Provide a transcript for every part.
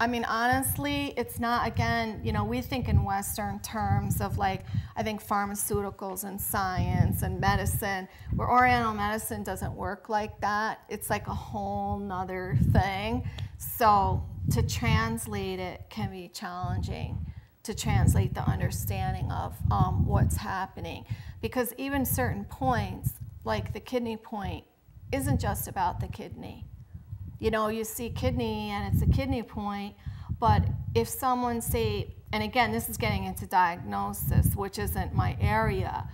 I mean, honestly, it's not, again, you know, we think in Western terms of like, I think pharmaceuticals and science and medicine, where Oriental medicine doesn't work like that. It's like a whole nother thing. So to translate it can be challenging, to translate the understanding of what's happening. Because even certain points, like the kidney point, isn't just about the kidney. You know, you see kidney and it's a kidney point, but if someone say, and again, this is getting into diagnosis, which isn't my area,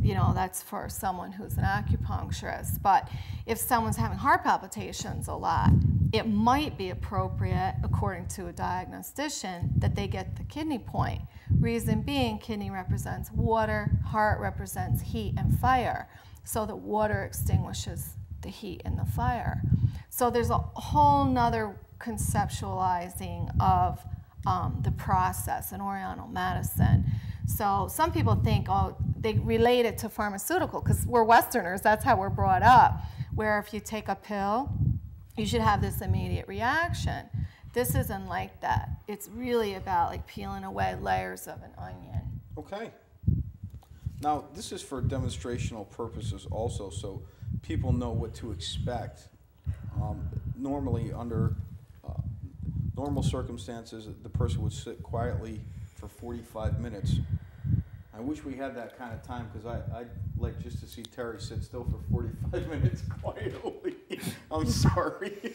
you know, that's for someone who's an acupuncturist, but if someone's having heart palpitations a lot, it might be appropriate, according to a diagnostician, that they get the kidney point. Reason being, kidney represents water, heart represents heat and fire, so the water extinguishes the heat and the fire. So there's a whole nother conceptualizing of the process in Oriental medicine. So some people think, oh, they relate it to pharmaceutical, because we're Westerners, that's how we're brought up, where if you take a pill, you should have this immediate reaction. This isn't like that. It's really about like peeling away layers of an onion. Okay. Now, this is for demonstrational purposes also, so people know what to expect. Normally, under normal circumstances, the person would sit quietly for 45 minutes. I wish we had that kind of time, because I'd like just to see Terry sit still for 45 minutes quietly. I'm sorry.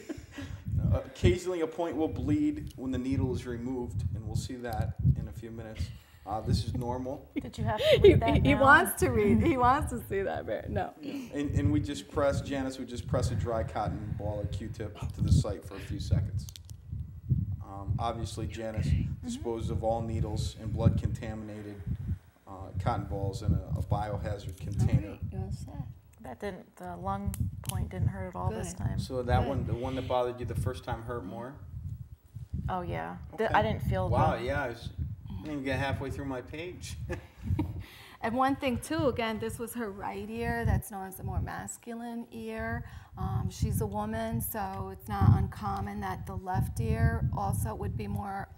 Occasionally a point will bleed when the needle is removed, and we'll see that in a few minutes. This is normal. Did you have to read that He now? wants to read. He wants to see that. But no. And we just press, Janice, we just press a dry cotton ball or Q-tip to the site for a few seconds. Obviously, Janice disposed of all needles and blood-contaminated cotton balls in a biohazard container. That didn't, the lung point didn't hurt at all this time. So that one, the one that bothered you the first time, hurt more? Oh yeah, Okay. I didn't feel Wow, the, yeah, I didn't even get halfway through my page. And one thing too, again, this was her right ear. That's known as the more masculine ear. She's a woman, so it's not uncommon that the left ear also would be more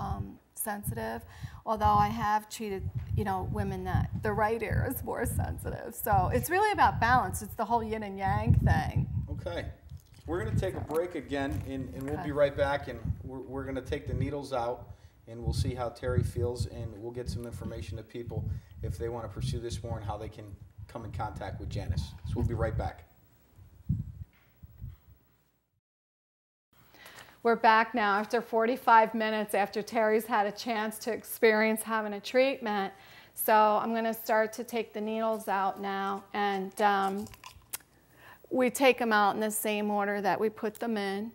sensitive. Although I have treated, you know, women that the right ear is more sensitive. So it's really about balance. It's the whole yin and yang thing. Okay. We're going to take a break again, and we'll be right back, and we're going to take the needles out, and we'll see how Terry feels, and we'll get some information to people if they want to pursue this more and how they can come in contact with Janice. So we'll be right back. We're back now after 45 minutes after Terry's had a chance to experience having a treatment. So I'm going to start to take the needles out now, and we take them out in the same order that we put them in.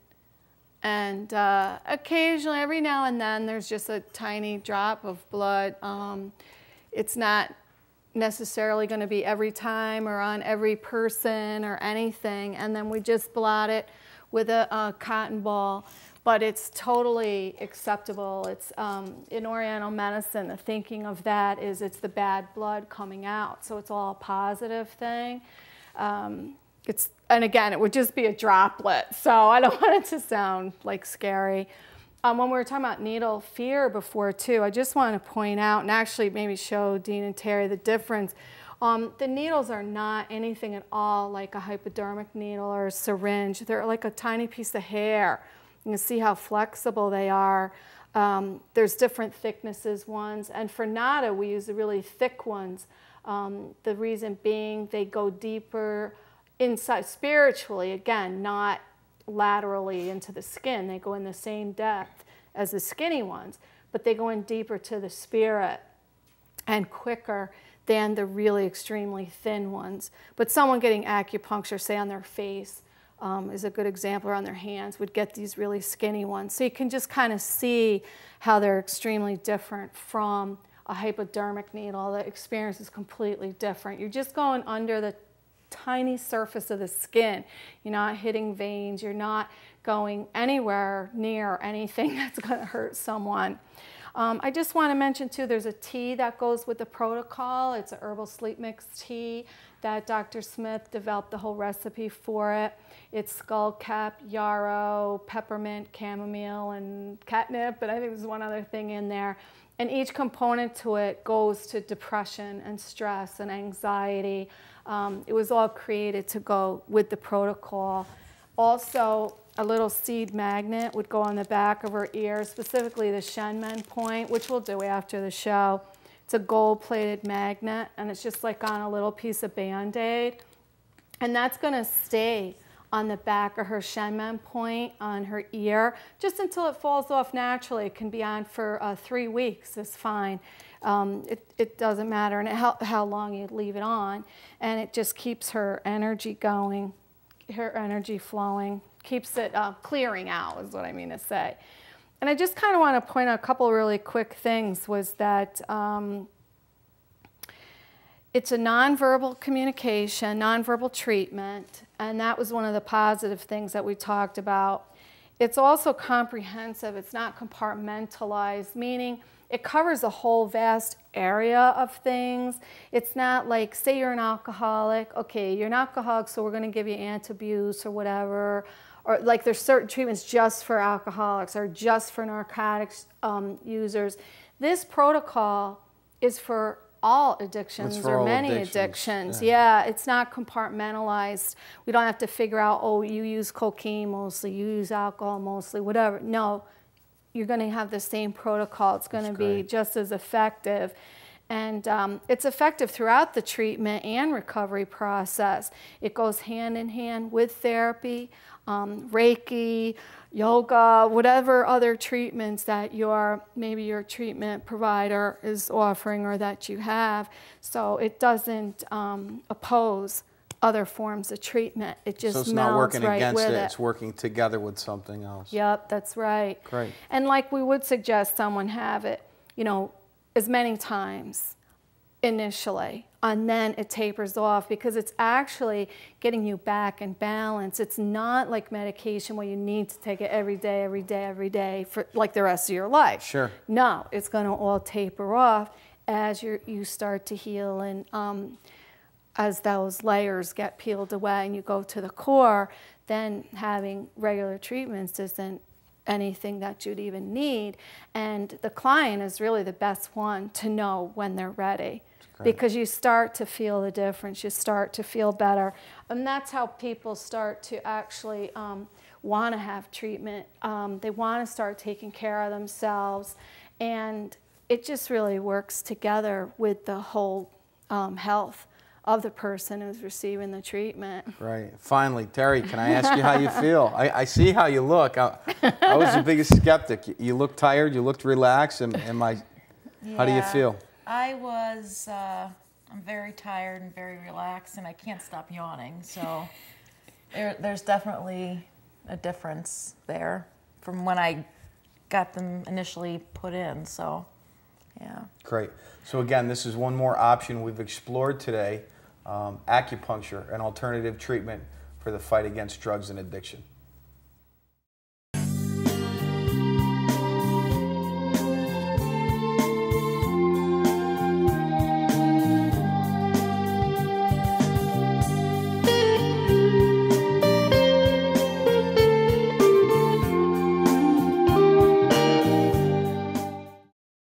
And occasionally, every now and then, there's just a tiny drop of blood. It's not necessarily going to be every time or on every person or anything. And then we just blot it with a cotton ball. But it's totally acceptable. It's in Oriental medicine, the thinking of that is it's the bad blood coming out. So it's all a positive thing. And again, it would just be a droplet, so I don't want it to sound like scary. When we were talking about needle fear before too, I just want to point out and actually maybe show Dean and Terry the difference. The needles are not anything at all like a hypodermic needle or a syringe. They're like a tiny piece of hair. You can see how flexible they are. There's different thicknesses ones, and for NADA we use the really thick ones. The reason being they go deeper inside spiritually, again, not laterally into the skin. They go in the same depth as the skinny ones, but they go in deeper to the spirit and quicker than the really extremely thin ones. But someone getting acupuncture, say on their face, is a good example, or on their hands, would get these really skinny ones. So you can just kind of see how they're extremely different from a hypodermic needle. The experience is completely different. You're just going under the tiny surface of the skin. You're not hitting veins. You're not going anywhere near anything that's going to hurt someone. I just want to mention too, there's a tea that goes with the protocol. It's a herbal sleep mix tea that Dr. Smith developed the whole recipe for it. It's skullcap, yarrow, peppermint, chamomile, and catnip, but I think there's one other thing in there. And each component to it goes to depression and stress and anxiety. It was all created to go with the protocol. Also, a little seed magnet would go on the back of her ear, specifically the Shenmen point, which we'll do after the show. It's a gold-plated magnet, and it's just like on a little piece of Band-Aid. And that's going to stay on the back of her Shenmen point on her ear, just until it falls off naturally. It can be on for 3 weeks, it's fine. It doesn't matter and how long you leave it on. And it just keeps her energy going, her energy flowing, keeps it clearing out is what I mean to say. And I just kind of want to point out a couple really quick things was that it's a nonverbal communication, nonverbal treatment, and that was one of the positive things that we talked about. It's also comprehensive. It's not compartmentalized, meaning it covers a whole vast area of things. It's not like, say you're an alcoholic, okay, you're an alcoholic, so we're going to give you antabuse or whatever, or like there's certain treatments just for alcoholics or just for narcotics users. This protocol is for all addictions or many addictions. Yeah, it's not compartmentalized. We don't have to figure out, oh, you use cocaine mostly, you use alcohol mostly, whatever. No, you're going to have the same protocol. It's going to be just as effective. And it's effective throughout the treatment and recovery process. It goes hand in hand with therapy, Reiki, yoga, whatever other treatments that maybe your treatment provider is offering or that you have. So it doesn't oppose other forms of treatment. It just melds right with it. So it's not working against it, it's working together with something else. Yep, that's right. Great. And like we would suggest someone have it, you know, as many times initially, and then it tapers off because it's actually getting you back in balance. It's not like medication where you need to take it every day, every day, every day for like the rest of your life. Sure. No, it's going to all taper off as you start to heal and as those layers get peeled away and you go to the core, then having regular treatments isn't anything that you'd even need. And the client is really the best one to know when they're ready. Because you start to feel the difference, you start to feel better. And that's how people start to actually want to have treatment. They want to start taking care of themselves. And it just really works together with the whole health of the person who's receiving the treatment. Right. Finally, Terry, can I ask you how you feel? I see how you look. I was the biggest skeptic. You look tired, you looked relaxed, and how do you feel? I'm very tired and very relaxed, and I can't stop yawning. So there's definitely a difference there from when I got them initially put in. So, yeah. Great. So again, this is one more option we've explored today, acupuncture, an alternative treatment for the fight against drugs and addiction.